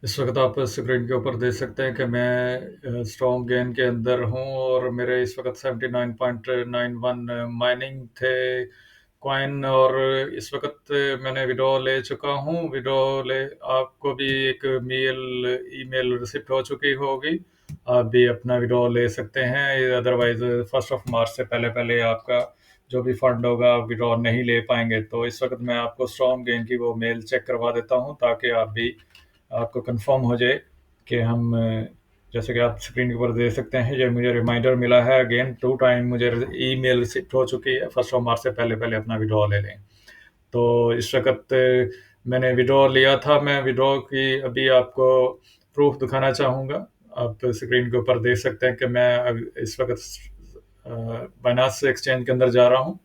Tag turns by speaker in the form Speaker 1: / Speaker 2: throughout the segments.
Speaker 1: इस वक़्त आप स्क्रीन के ऊपर देख सकते हैं कि मैं स्टॉर्म गेन के अंदर हूँ और मेरे इस वक़्त 79.91 माइनिंग थे कॉइन, और इस वक़्त मैंने विड्रॉ ले चुका हूँ। विड्रॉ ले आपको भी एक ईमेल रिसिप्ट हो चुकी होगी। आप भी अपना विड्रॉ ले सकते हैं। अदरवाइज़ 1 मार्च से पहले-पहले आपका जो भी फंड होगा आप विड्रॉ नहीं ले पाएँगे। तो इस वक़्त मैं आपको स्टॉर्म गेन की वो मेल चेक करवा देता हूँ, ताकि आपको कंफर्म हो जाए कि हम जैसे कि आप स्क्रीन के ऊपर देख सकते हैं, ये मुझे रिमाइंडर मिला है अगेन 2 टाइम मुझे ईमेल रिसीप्ट हो चुकी है। 1 मार्च से पहले-पहले अपना विड्रॉ ले लें। तो इस वक़्त मैंने विड्रॉ लिया था। मैं विड्रॉ की अभी आपको प्रूफ़ दिखाना चाहूँगा। आप स्क्रीन के ऊपर देख सकते हैं कि मैं अब इस वक़्त बाइनेंस एक्सचेंज के अंदर जा रहा हूँ।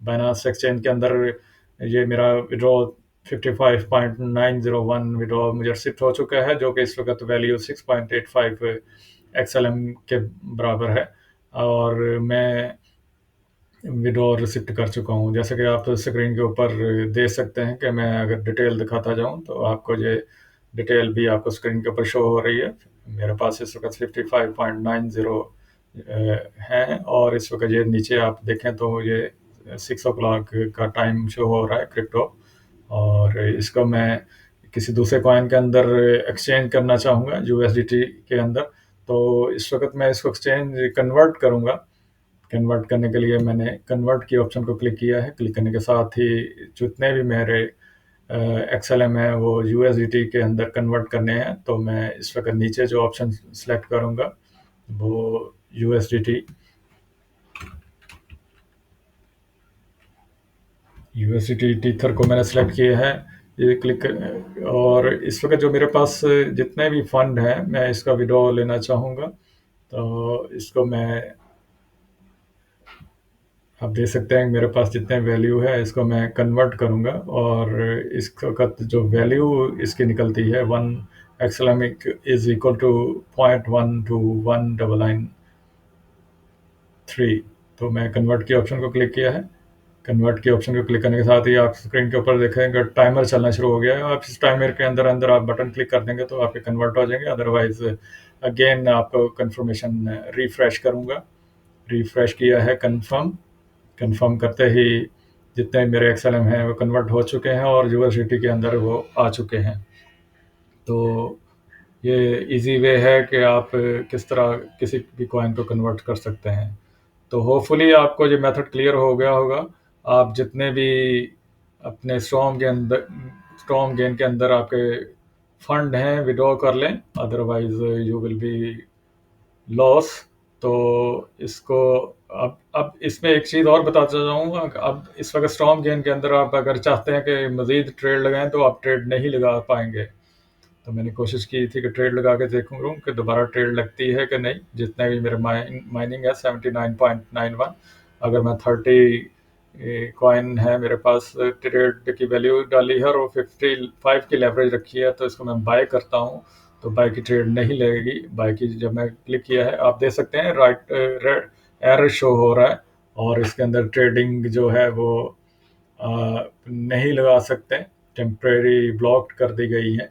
Speaker 1: बाइनेंस एक्सचेंज के अंदर ये मेरा विड्रॉ 55.901 विड्रॉ मुझे रिसीप्ट हो चुका है, जो कि इस वक़्त वैल्यू 6.85 एक्सएलएम के बराबर है, और मैं विड्रॉ रिसीप्ट कर चुका हूँ। जैसे कि आप स्क्रीन के ऊपर देख सकते हैं कि मैं अगर डिटेल दिखाता जाऊँ तो आपको ये डिटेल भी आपको स्क्रीन के ऊपर शो हो रही है। मेरे पास इस वक़्त 55.90 हैं, और इस वक़्त ये नीचे आप देखें तो ये 6 ओ क्लॉक का टाइम शो हो रहा है क्रिप्टो, और इसको मैं किसी दूसरे कॉइन के अंदर एक्सचेंज करना चाहूँगा यूएसडीटी के अंदर। तो इस वक़्त मैं इसको एक्सचेंज कन्वर्ट करूँगा। कन्वर्ट करने के लिए मैंने कन्वर्ट की ऑप्शन को क्लिक किया है। क्लिक करने के साथ ही जितने भी मेरे एक्सएलएम है वो यूएसडीटी के अंदर कन्वर्ट करने हैं, तो मैं इस वक्त नीचे जो ऑप्शन सेलेक्ट करूंगा वो यूएसडीटी यूएसडीटी टीथर को मैंने सेलेक्ट किया है। ये क्लिक और इस वक्त जो मेरे पास जितने भी फंड हैं मैं इसका विड्रॉ लेना चाहूँगा। तो इसको मैं आप देख सकते हैं मेरे पास जितने वैल्यू है इसको मैं कन्वर्ट करूंगा, और इस वक्त जो वैल्यू इसकी निकलती है 1 एक्सलमिक इज इक्वल टू 0.1 टू 1993। तो मैं कन्वर्ट की ऑप्शन को क्लिक किया है। कन्वर्ट की ऑप्शन को क्लिक करने के साथ ही आप स्क्रीन के ऊपर देखेंगे टाइमर चलना शुरू हो गया है। आप इस टाइमर के अंदर अंदर आप बटन क्लिक कर देंगे तो आपके कन्वर्ट हो जाएंगे। अदरवाइज अगेन आपको कंफर्मेशन रिफ्रेश करूंगा। रिफ्रेश किया है, कंफर्म। कंफर्म करते ही जितने मेरे एक्सएलएम हैं वो कन्वर्ट हो चुके हैं और यूनिवर्सिटी के अंदर वो आ चुके हैं। तो ये इजी वे है कि आप किस तरह किसी भी कॉइन को कन्वर्ट कर सकते हैं। तो होपफुली आपको ये मेथड क्लियर हो गया होगा। आप जितने भी अपने स्टॉर्म गेन के अंदर आपके फंड हैं विड्रॉ कर लें, otherwise you will be loss. तो इसको अब इसमें एक चीज़ और बताता जाऊँगा। अब इस वक्त स्टॉर्म गेन के अंदर आप अगर चाहते हैं कि मज़ीद ट्रेड लगाएं तो आप ट्रेड नहीं लगा पाएंगे। तो मैंने कोशिश की थी कि ट्रेड लगा के देखूँ कि दोबारा ट्रेड लगती है कि नहीं। जितने भी मेरे माइनिंग है 79.91, अगर मैं 30 कॉइन है मेरे पास, ट्रेड की वैल्यू डाली है और वो 55 की लेवरेज रखी है, तो इसको मैं बाय करता हूँ तो बाय की ट्रेड नहीं लगेगी। बाय की जब मैं क्लिक किया है आप देख सकते हैं राइट रेड एरर शो हो रहा है, और इसके अंदर ट्रेडिंग जो है वो नहीं लगा सकते, टेम्परेरी ब्लॉक कर दी गई है।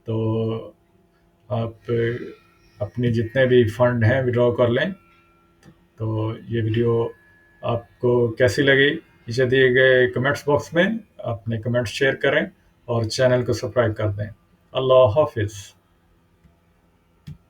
Speaker 1: तो आप अपने जितने भी फंड हैं विड्रॉ कर लें। तो ये वीडियो आपको कैसी लगी, नीचे दिए गए कमेंट्स बॉक्स में अपने कमेंट्स शेयर करें और चैनल को सब्सक्राइब कर दें। अल्लाह हाफिज़।